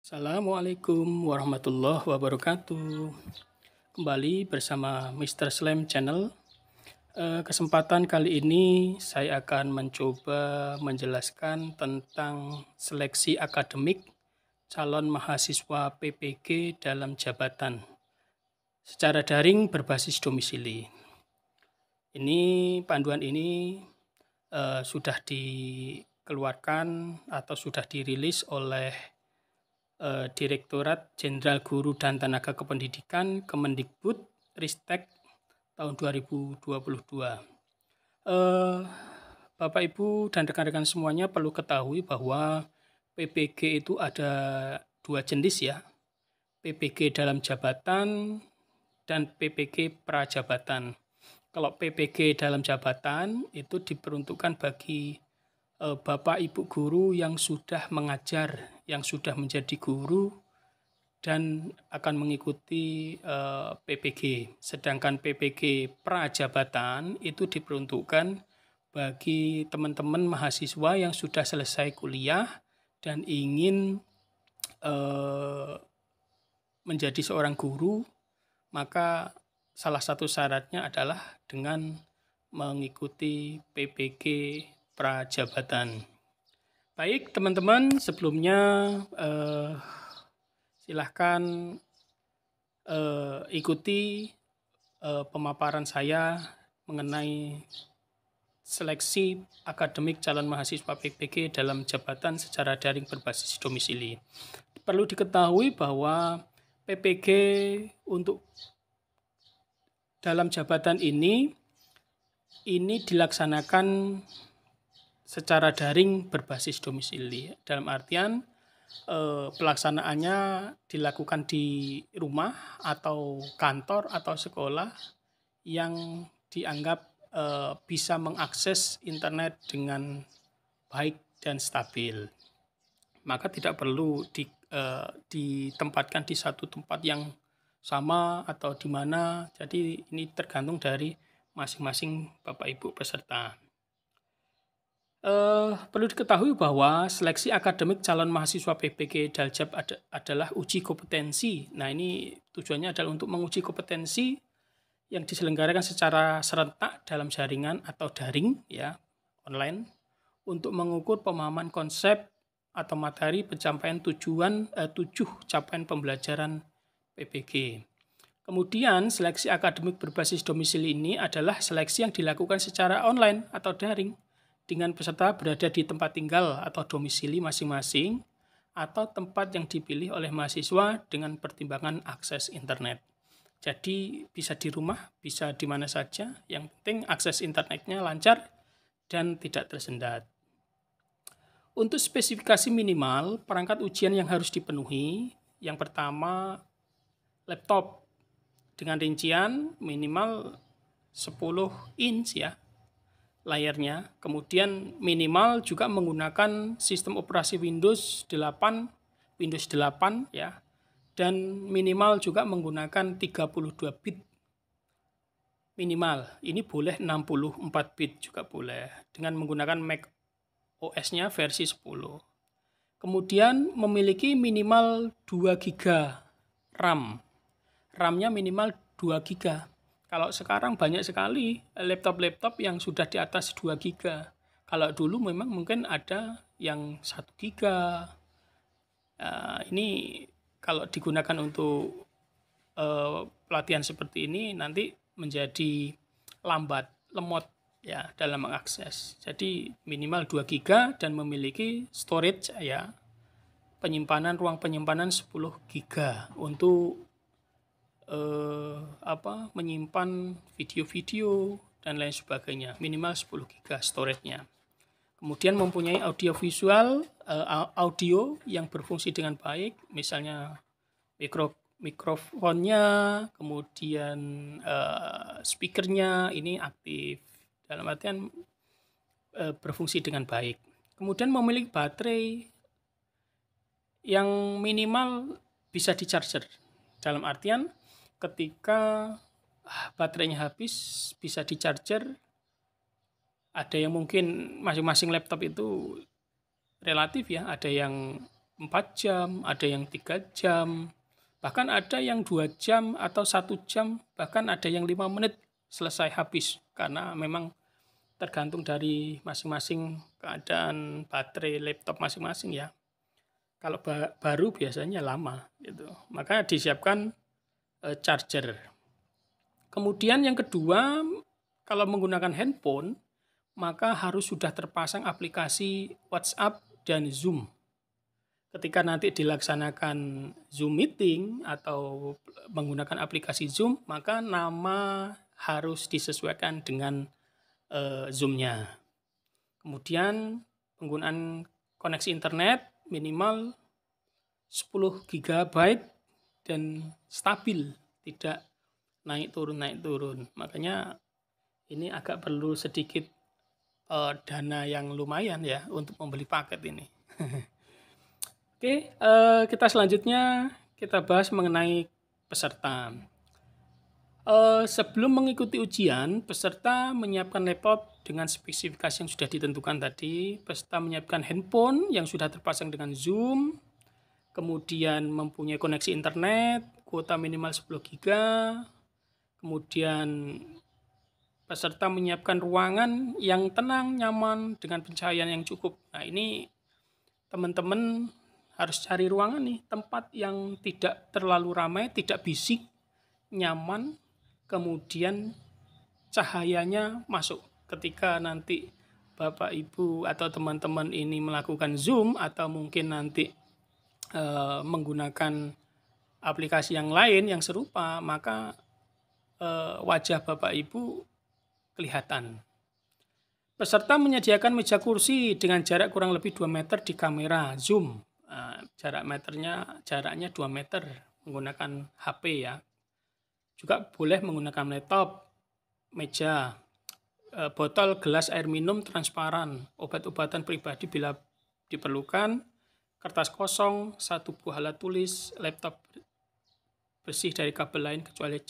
Assalamualaikum warahmatullahi wabarakatuh. Kembali bersama Mr. Slam Channel. Kesempatan kali ini saya akan mencoba menjelaskan tentang seleksi akademik calon mahasiswa PPG dalam jabatan secara daring berbasis domisili. Panduan ini sudah dikeluarkan atau sudah dirilis oleh Direktorat Jenderal Guru dan Tenaga Kependidikan Kemendikbud Ristek tahun 2022. Bapak Ibu dan rekan-rekan semuanya perlu ketahui bahwa PPG itu ada dua jenis ya, PPG dalam jabatan dan PPG prajabatan. Kalau PPG dalam jabatan itu diperuntukkan bagi Bapak Ibu guru yang sudah mengajar, yang sudah menjadi guru dan akan mengikuti PPG. Sedangkan PPG prajabatan itu diperuntukkan bagi teman-teman mahasiswa yang sudah selesai kuliah dan ingin menjadi seorang guru, maka salah satu syaratnya adalah dengan mengikuti PPG prajabatan. Baik teman-teman, sebelumnya silahkan ikuti pemaparan saya mengenai seleksi akademik calon mahasiswa PPG dalam jabatan secara daring berbasis domisili. Perlu diketahui bahwa PPG untuk dalam jabatan ini dilaksanakan secara daring berbasis domisili. Dalam artian pelaksanaannya dilakukan di rumah atau kantor atau sekolah yang dianggap bisa mengakses internet dengan baik dan stabil. Maka tidak perlu ditempatkan di satu tempat yang sama atau di mana. Jadi ini tergantung dari masing-masing Bapak Ibu peserta. Perlu diketahui bahwa seleksi akademik calon mahasiswa PPG Daljab adalah uji kompetensi. Nah, ini tujuannya adalah untuk menguji kompetensi yang diselenggarakan secara serentak dalam jaringan atau daring ya, online, untuk mengukur pemahaman konsep atau materi pencapaian tujuh capaian pembelajaran PPG. Kemudian seleksi akademik berbasis domisili ini adalah seleksi yang dilakukan secara online atau daring dengan peserta berada di tempat tinggal atau domisili masing-masing atau tempat yang dipilih oleh mahasiswa dengan pertimbangan akses internet. Jadi bisa di rumah, bisa di mana saja, yang penting akses internetnya lancar dan tidak tersendat. Untuk spesifikasi minimal, perangkat ujian yang harus dipenuhi, yang pertama laptop dengan rincian minimal 10 inch ya layarnya, kemudian minimal juga menggunakan sistem operasi Windows 8 ya, dan minimal juga menggunakan 32 bit minimal. Ini boleh 64 bit juga boleh dengan menggunakan Mac OS-nya versi 10. Kemudian memiliki minimal 2 GB RAM. RAM-nya minimal 2 GB. Kalau sekarang banyak sekali laptop-laptop yang sudah di atas 2 GB. Kalau dulu memang mungkin ada yang 1 GB. Ini kalau digunakan untuk pelatihan seperti ini nanti menjadi lemot ya dalam mengakses. Jadi minimal 2 GB dan memiliki storage ya, ruang penyimpanan 10 GB untuk menyimpan video-video dan lain sebagainya, minimal 10 GB storage-nya. Kemudian mempunyai audio yang berfungsi dengan baik, misalnya mikrofonnya, kemudian speakernya ini aktif, dalam artian berfungsi dengan baik. Kemudian memiliki baterai yang minimal bisa di-charger, dalam artian ketika baterainya habis bisa di-charger. Ada yang mungkin masing-masing laptop itu relatif ya, ada yang 4 jam, ada yang 3 jam, bahkan ada yang 2 jam atau 1 jam, bahkan ada yang 5 menit selesai habis, karena memang tergantung dari masing-masing keadaan baterai laptop masing-masing ya. Kalau baru biasanya lama gitu. Maka disiapkan charger. Kemudian yang kedua, kalau menggunakan handphone, maka harus sudah terpasang aplikasi WhatsApp dan Zoom. Ketika nanti dilaksanakan Zoom meeting atau menggunakan aplikasi Zoom, maka nama harus disesuaikan dengan Zoom-nya. Kemudian penggunaan koneksi internet minimal 10 GB dan stabil, tidak naik turun. Makanya ini agak perlu sedikit dana yang lumayan ya untuk membeli paket ini. Oke, kita selanjutnya kita bahas mengenai peserta. Sebelum mengikuti ujian, peserta menyiapkan laptop dengan spesifikasi yang sudah ditentukan tadi. Peserta menyiapkan handphone yang sudah terpasang dengan Zoom, kemudian mempunyai koneksi internet, kuota minimal 10 GB, kemudian peserta menyiapkan ruangan yang tenang, nyaman, dengan pencahayaan yang cukup. Nah, ini teman-teman harus cari ruangan nih, tempat yang tidak terlalu ramai, tidak bisik, nyaman, kemudian cahayanya masuk. Ketika nanti Bapak Ibu atau teman-teman ini melakukan Zoom atau mungkin nanti menggunakan aplikasi yang lain yang serupa, maka wajah Bapak Ibu kelihatan. Peserta menyediakan meja kursi dengan jarak kurang lebih 2 meter di kamera Zoom. Jaraknya 2 meter menggunakan HP ya. Juga boleh menggunakan laptop, meja, botol gelas air minum transparan, obat-obatan pribadi bila diperlukan, kertas kosong, 1 buah alat tulis, laptop bersih dari kabel lain kecuali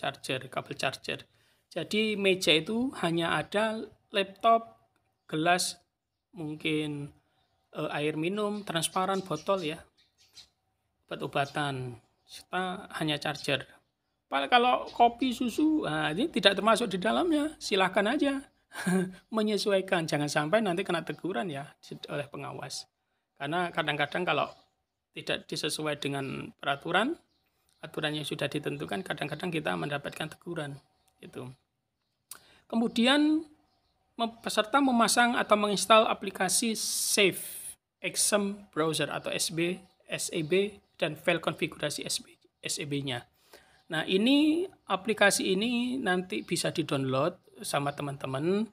kabel charger. Jadi meja itu hanya ada laptop, gelas, mungkin air minum transparan, botol ya, obat-obatan, serta hanya charger. Kalau kopi, susu, ini tidak termasuk di dalamnya. Silahkan aja menyesuaikan. Jangan sampai nanti kena teguran ya oleh pengawas. Karena kadang-kadang kalau tidak disesuai dengan peraturan, aturan yang sudah ditentukan, kadang-kadang kita mendapatkan teguran. Gitu. Kemudian peserta memasang atau menginstal aplikasi Save Exam Browser atau SEB dan file konfigurasi SEB-nya. Nah, aplikasi ini nanti bisa di-download sama teman-teman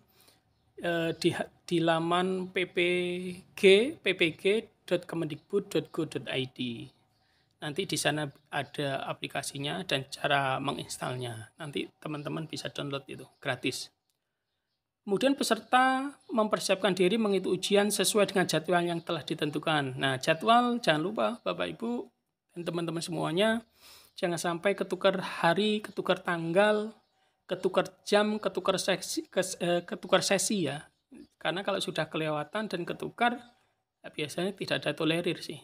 di laman ppg.kemendikbud.go.id. Nanti di sana ada aplikasinya dan cara menginstalnya. Nanti teman-teman bisa download itu gratis. Kemudian peserta mempersiapkan diri mengikuti ujian sesuai dengan jadwal yang telah ditentukan. Nah, jadwal jangan lupa Bapak Ibu dan teman-teman semuanya, jangan sampai ketukar hari, ketukar tanggal, ketukar jam, ketukar sesi ya. Karena kalau sudah kelewatan dan ketukar, biasanya tidak ada tolerir sih.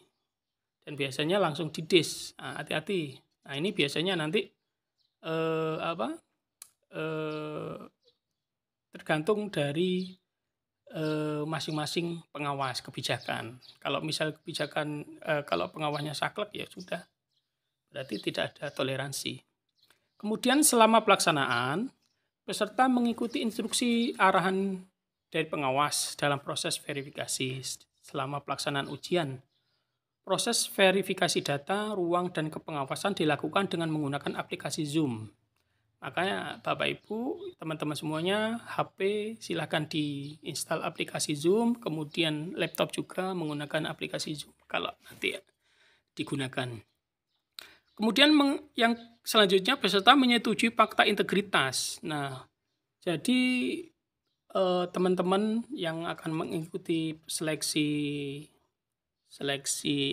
Dan biasanya langsung didis. Nah, hati-hati. Nah, ini biasanya nanti tergantung dari masing-masing pengawas kebijakan. Kalau misal kebijakan kalau pengawasnya saklek ya sudah, berarti tidak ada toleransi. Kemudian selama pelaksanaan, peserta mengikuti instruksi arahan dari pengawas dalam proses verifikasi selama pelaksanaan ujian. Proses verifikasi data, ruang, dan kepengawasan dilakukan dengan menggunakan aplikasi Zoom. Makanya Bapak Ibu, teman-teman semuanya, HP silahkan diinstal aplikasi Zoom, kemudian laptop juga menggunakan aplikasi Zoom kalau nanti digunakan. Kemudian yang selanjutnya peserta menyetujui fakta integritas. Nah, jadi teman-teman yang akan mengikuti seleksi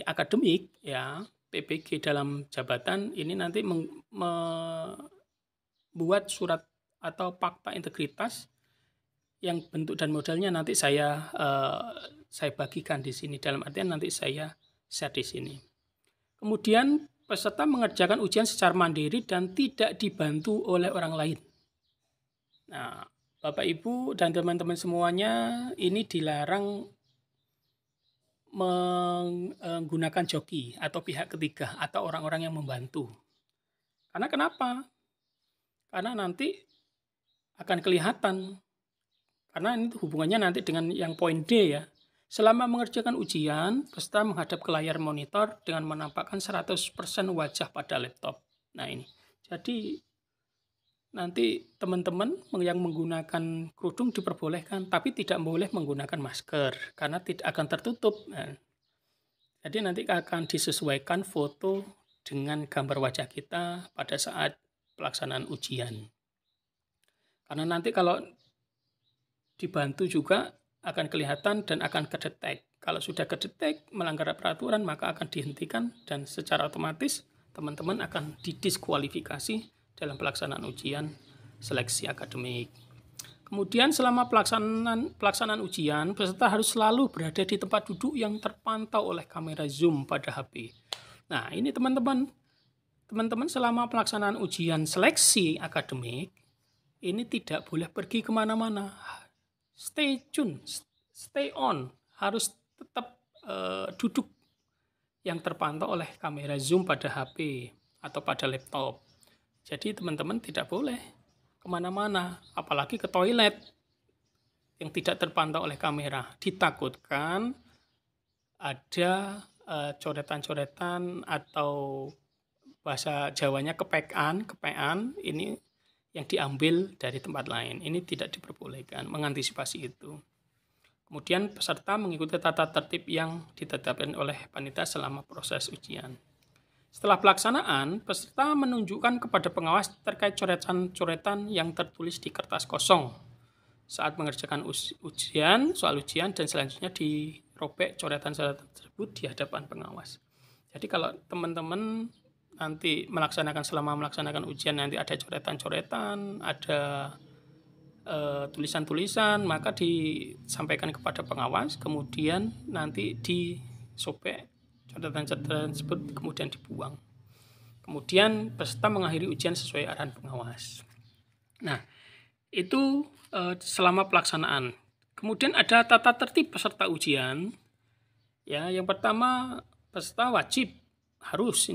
akademik ya, PPG dalam jabatan ini nanti membuat surat atau fakta integritas yang bentuk dan modelnya nanti saya bagikan di sini, dalam artian nanti saya share di sini. Kemudian peserta mengerjakan ujian secara mandiri dan tidak dibantu oleh orang lain. Nah, Bapak Ibu dan teman-teman semuanya ini dilarang menggunakan joki atau pihak ketiga atau orang-orang yang membantu. Karena kenapa? Karena nanti akan kelihatan. Karena ini hubungannya nanti dengan yang poin D ya. Selama mengerjakan ujian, peserta menghadap ke layar monitor dengan menampakkan 100% wajah pada laptop. Nah ini. Jadi nanti teman-teman yang menggunakan kerudung diperbolehkan, tapi tidak boleh menggunakan masker karena tidak akan tertutup. Nah, jadi nanti akan disesuaikan foto dengan gambar wajah kita pada saat pelaksanaan ujian. Karena nanti kalau dibantu juga akan kelihatan dan akan kedetek. Kalau sudah kedetek melanggar peraturan maka akan dihentikan dan secara otomatis teman-teman akan didiskualifikasi dalam pelaksanaan ujian seleksi akademik. Kemudian selama pelaksanaan ujian, peserta harus selalu berada di tempat duduk yang terpantau oleh kamera Zoom pada HP. Nah, ini teman-teman selama pelaksanaan ujian seleksi akademik, ini tidak boleh pergi kemana-mana. Stay tune, stay on, harus tetap duduk yang terpantau oleh kamera Zoom pada HP atau pada laptop. Jadi teman-teman tidak boleh kemana-mana, apalagi ke toilet yang tidak terpantau oleh kamera. Ditakutkan ada coretan-coretan atau bahasa Jawanya kepean ini yang diambil dari tempat lain. Ini tidak diperbolehkan, mengantisipasi itu. Kemudian peserta mengikuti tata tertib yang ditetapkan oleh panitia selama proses ujian. Setelah pelaksanaan, peserta menunjukkan kepada pengawas terkait coretan-coretan yang tertulis di kertas kosong saat mengerjakan ujian, soal ujian, dan selanjutnya dirobek coretan-coretan tersebut di hadapan pengawas. Jadi kalau teman-teman nanti selama melaksanakan ujian nanti ada coretan-coretan, ada tulisan-tulisan, maka disampaikan kepada pengawas, kemudian nanti disobek coretan-coretan tersebut kemudian dibuang. Kemudian peserta mengakhiri ujian sesuai arahan pengawas. Nah, itu selama pelaksanaan. Kemudian ada tata tertib peserta ujian. Ya, yang pertama peserta wajib harus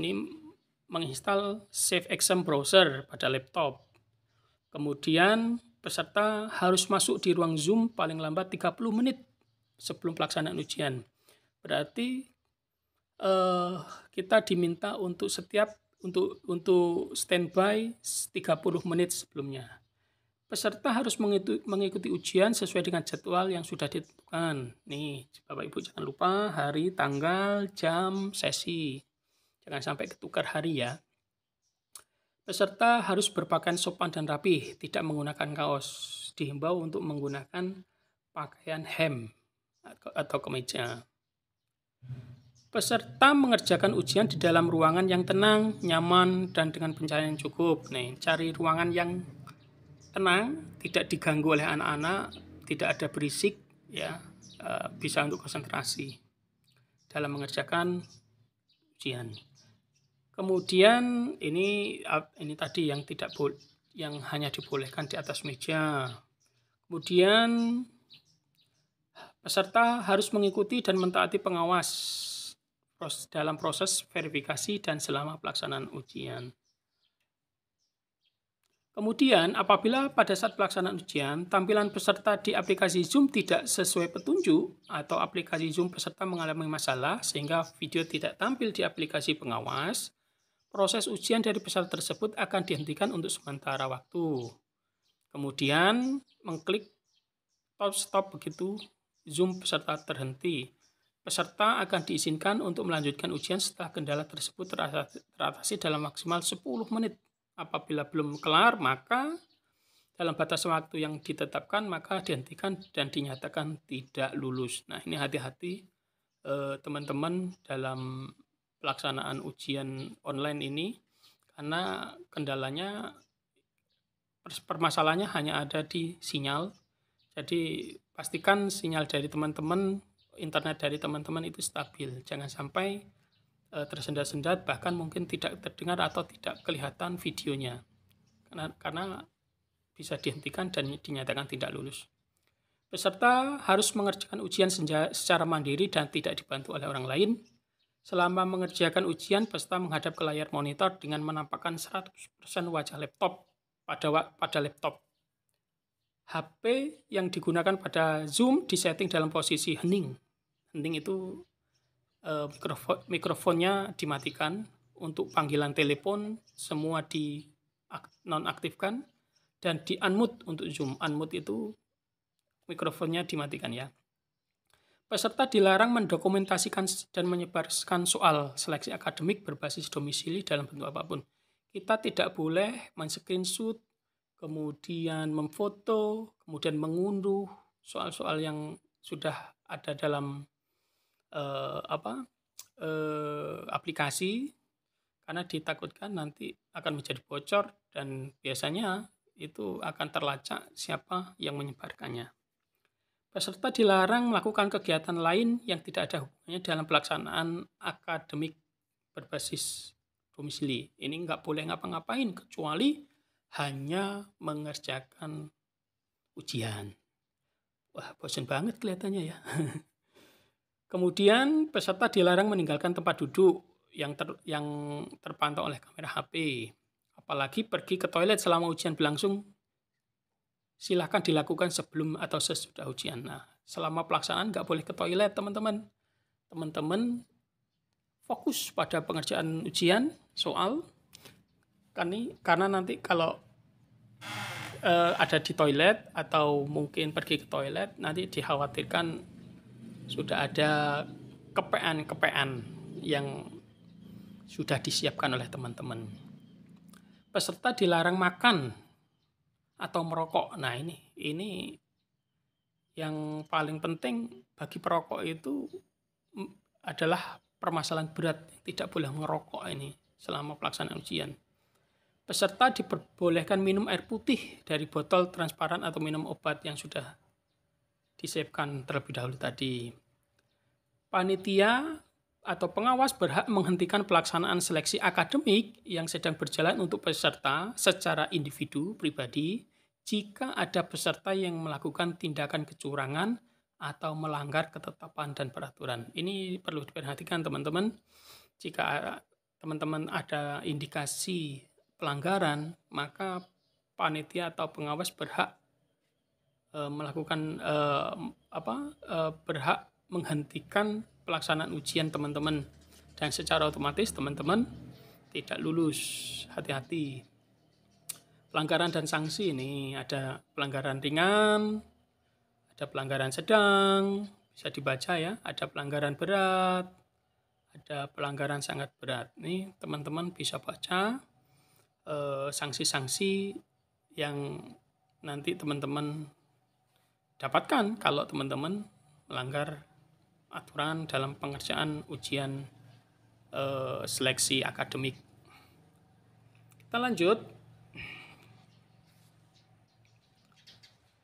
menginstal Save Exam Browser pada laptop. Kemudian peserta harus masuk di ruang Zoom paling lambat 30 menit sebelum pelaksanaan ujian. Berarti kita diminta untuk standby 30 menit sebelumnya. Peserta harus mengikuti ujian sesuai dengan jadwal yang sudah ditentukan. Nih, Bapak Ibu jangan lupa hari, tanggal, jam, sesi. Jangan sampai ketukar hari ya. Peserta harus berpakaian sopan dan rapih, tidak menggunakan kaos. Dihimbau untuk menggunakan pakaian hem atau kemeja. Peserta mengerjakan ujian di dalam ruangan yang tenang, nyaman, dan dengan pencahayaan yang cukup. Nih, cari ruangan yang tenang, tidak diganggu oleh anak-anak, tidak ada berisik, ya, bisa untuk konsentrasi dalam mengerjakan ujian. Kemudian ini tadi yang hanya dibolehkan di atas meja. Kemudian peserta harus mengikuti dan mentaati pengawas dalam proses verifikasi dan selama pelaksanaan ujian. Kemudian apabila pada saat pelaksanaan ujian tampilan peserta di aplikasi Zoom tidak sesuai petunjuk atau aplikasi Zoom peserta mengalami masalah sehingga video tidak tampil di aplikasi pengawas, proses ujian dari peserta tersebut akan dihentikan untuk sementara waktu. Kemudian mengklik stop begitu Zoom peserta terhenti. Peserta akan diizinkan untuk melanjutkan ujian setelah kendala tersebut teratasi dalam maksimal 10 menit. Apabila belum kelar, maka dalam batas waktu yang ditetapkan, maka dihentikan dan dinyatakan tidak lulus. Nah, ini hati-hati teman-teman dalam pelaksanaan ujian online ini, karena kendalanya, permasalahannya hanya ada di sinyal. Jadi pastikan sinyal dari teman-teman internet dari teman-teman itu stabil. Jangan sampai tersendat-sendat, bahkan mungkin tidak terdengar atau tidak kelihatan videonya. Karena bisa dihentikan dan dinyatakan tidak lulus. Peserta harus mengerjakan ujian secara mandiri dan tidak dibantu oleh orang lain. Selama mengerjakan ujian, peserta menghadap ke layar monitor dengan menampakkan 100% wajah laptop pada laptop. HP yang digunakan pada Zoom disetting dalam posisi hening. Hening itu mikrofonnya dimatikan. Untuk panggilan telepon semua dinonaktifkan dan di-unmute untuk Zoom. Unmute itu mikrofonnya dimatikan ya. Peserta dilarang mendokumentasikan dan menyebarkan soal seleksi akademik berbasis domisili dalam bentuk apapun. Kita tidak boleh men-screenshot, kemudian memfoto, kemudian mengunduh soal-soal yang sudah ada dalam aplikasi, karena ditakutkan nanti akan menjadi bocor dan biasanya itu akan terlacak siapa yang menyebarkannya. Peserta dilarang melakukan kegiatan lain yang tidak ada hubungannya dalam pelaksanaan akademik berbasis domisili. Ini nggak boleh ngapa-ngapain kecuali hanya mengerjakan ujian. Wah, bosan banget kelihatannya ya. Kemudian peserta dilarang meninggalkan tempat duduk yang terpantau oleh kamera HP. Apalagi pergi ke toilet selama ujian berlangsung, silahkan dilakukan sebelum atau sesudah ujian. Nah, selama pelaksanaan nggak boleh ke toilet, teman-teman. Teman-teman fokus pada pengerjaan ujian, soal. Karena nanti kalau ada di toilet atau mungkin pergi ke toilet, nanti dikhawatirkan sudah ada kepean yang sudah disiapkan oleh teman-teman. Peserta dilarang makan atau merokok. Nah, ini yang paling penting bagi perokok itu adalah permasalahan berat. Tidak boleh merokok ini selama pelaksanaan ujian. Peserta diperbolehkan minum air putih dari botol transparan atau minum obat yang sudah disiapkan terlebih dahulu tadi. Panitia atau pengawas berhak menghentikan pelaksanaan seleksi akademik yang sedang berjalan untuk peserta secara individu pribadi jika ada peserta yang melakukan tindakan kecurangan atau melanggar ketetapan dan peraturan. Ini perlu diperhatikan teman-teman. Jika teman-teman ada indikasi pelanggaran, maka panitia atau pengawas berhak berhak menghentikan pelaksanaan ujian teman-teman, dan secara otomatis teman-teman tidak lulus. Hati-hati. Pelanggaran dan sanksi ini ada pelanggaran ringan, ada pelanggaran sedang, bisa dibaca ya, ada pelanggaran berat, ada pelanggaran sangat berat. Nih teman-teman bisa baca sanksi-sanksi yang nanti teman-teman dapatkan kalau teman-teman melanggar aturan dalam pengerjaan ujian seleksi akademik. Kita lanjut.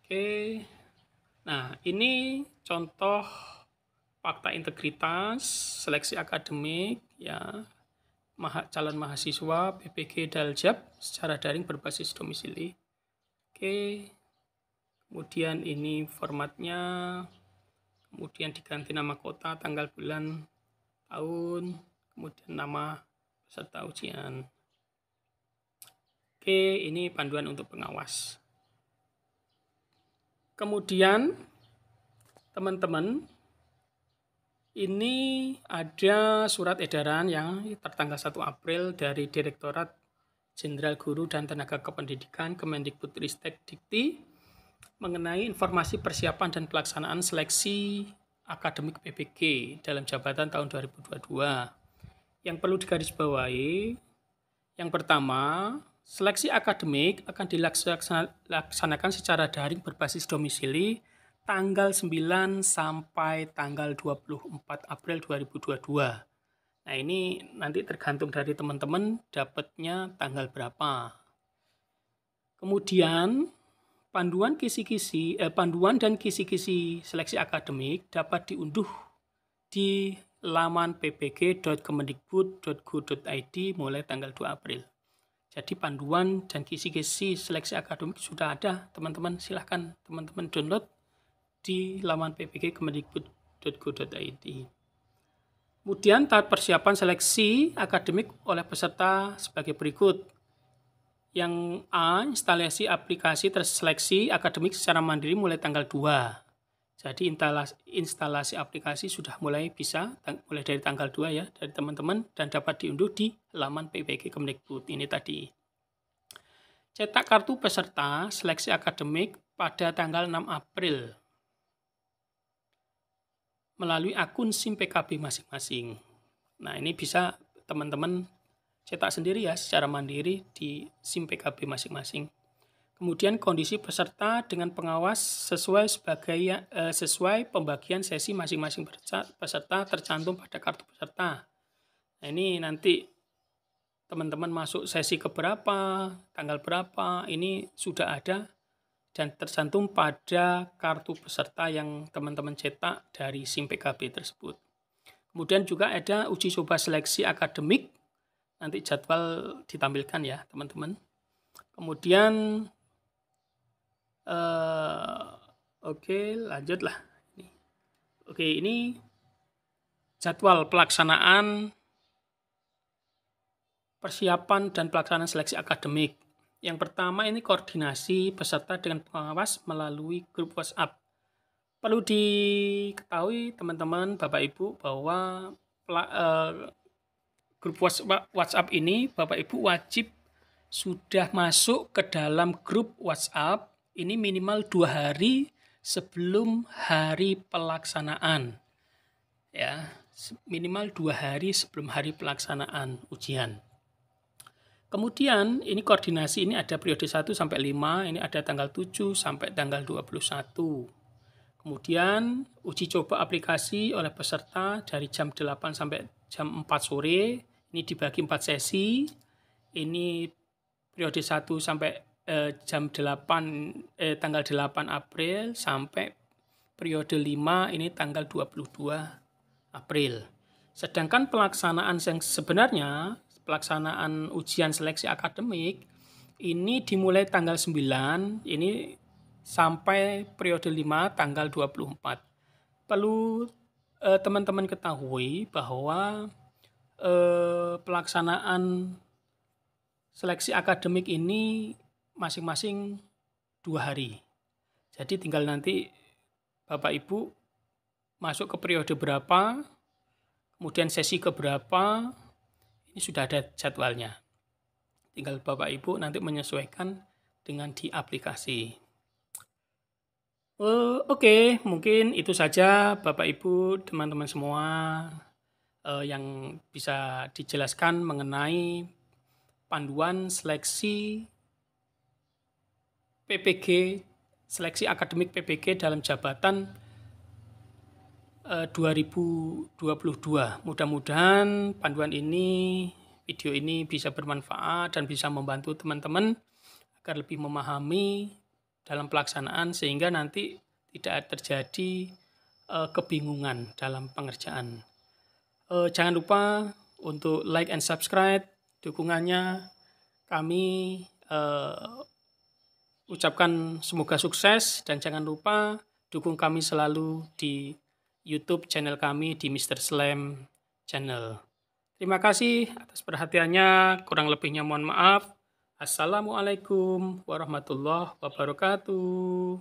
Oke. Nah, ini contoh fakta integritas seleksi akademik ya, calon mahasiswa PPG Daljab secara daring berbasis domisili. Oke. Kemudian ini formatnya, kemudian diganti nama kota, tanggal, bulan, tahun, kemudian nama peserta ujian. Oke, ini panduan untuk pengawas. Kemudian teman-teman, ini ada surat edaran yang tertanggal 1 April dari Direktorat Jenderal Guru dan Tenaga Kependidikan Kemendikbudristek Dikti mengenai informasi persiapan dan pelaksanaan seleksi akademik PPG dalam jabatan tahun 2022. Yang perlu digarisbawahi, yang pertama, seleksi akademik akan dilaksanakan secara daring berbasis domisili tanggal 9 sampai tanggal 24 April 2022. Nah, ini nanti tergantung dari teman-teman dapatnya tanggal berapa. Kemudian panduan dan kisi-kisi seleksi akademik dapat diunduh di laman ppg.kemendikbud.go.id mulai tanggal 2 April. Jadi panduan dan kisi-kisi seleksi akademik sudah ada, teman-teman. Silahkan teman-teman download di laman ppg.kemendikbud.go.id. Kemudian tahap persiapan seleksi akademik oleh peserta sebagai berikut. Yang A, instalasi aplikasi terseleksi akademik secara mandiri mulai tanggal 2. Jadi instalasi aplikasi sudah mulai bisa, mulai dari tanggal 2 ya, dari teman-teman, dan dapat diunduh di laman PPG Kemendikbud ini tadi. Cetak kartu peserta seleksi akademik pada tanggal 6 April melalui akun SIM PKB masing-masing. Nah, ini bisa teman-teman cetak sendiri ya, secara mandiri di SIM PKB masing-masing. Kemudian kondisi peserta dengan pengawas sesuai pembagian sesi masing-masing peserta tercantum pada kartu peserta. Nah, ini nanti teman-teman masuk sesi keberapa, tanggal berapa, ini sudah ada dan tercantum pada kartu peserta yang teman-teman cetak dari SIM PKB tersebut. Kemudian juga ada uji coba seleksi akademik, nanti jadwal ditampilkan ya teman-teman. Kemudian Oke, lanjutlah. Oke, ini jadwal pelaksanaan persiapan dan pelaksanaan seleksi akademik. Yang pertama ini koordinasi peserta dengan pengawas melalui grup WhatsApp. Perlu diketahui teman-teman, Bapak Ibu, bahwa grup WhatsApp ini Bapak Ibu wajib sudah masuk ke dalam grup WhatsApp ini minimal 2 hari sebelum hari pelaksanaan. Ya, minimal 2 hari sebelum hari pelaksanaan ujian. Kemudian ini koordinasi ini ada periode 1 sampai 5, ini ada tanggal 7 sampai tanggal 21. Kemudian uji coba aplikasi oleh peserta dari jam 8 sampai jam 4 sore, ini dibagi 4 sesi. Ini periode 1 sampai jam 8 tanggal 8 April sampai periode 5 ini tanggal 22 April. Sedangkan pelaksanaan yang sebenarnya pelaksanaan ujian seleksi akademik ini dimulai tanggal 9 ini sampai periode 5 tanggal 24. Perlu teman-teman ketahui bahwa pelaksanaan seleksi akademik ini masing-masing 2 hari. Jadi tinggal nanti Bapak Ibu masuk ke periode berapa, kemudian sesi keberapa, ini sudah ada jadwalnya. Tinggal Bapak Ibu nanti menyesuaikan dengan di aplikasi. Oke, mungkin itu saja Bapak Ibu, teman-teman semua yang bisa dijelaskan mengenai panduan seleksi PPG, seleksi akademik PPG dalam jabatan 2022. Mudah-mudahan panduan ini, video ini bisa bermanfaat dan bisa membantu teman-teman agar lebih memahami dalam pelaksanaan sehingga nanti tidak terjadi kebingungan dalam pengerjaan. Jangan lupa untuk like and subscribe, dukungannya kami ucapkan semoga sukses dan jangan lupa dukung kami selalu di YouTube channel kami di Mr. Slam Channel. Terima kasih atas perhatiannya, kurang lebihnya mohon maaf. Assalamualaikum warahmatullahi wabarakatuh.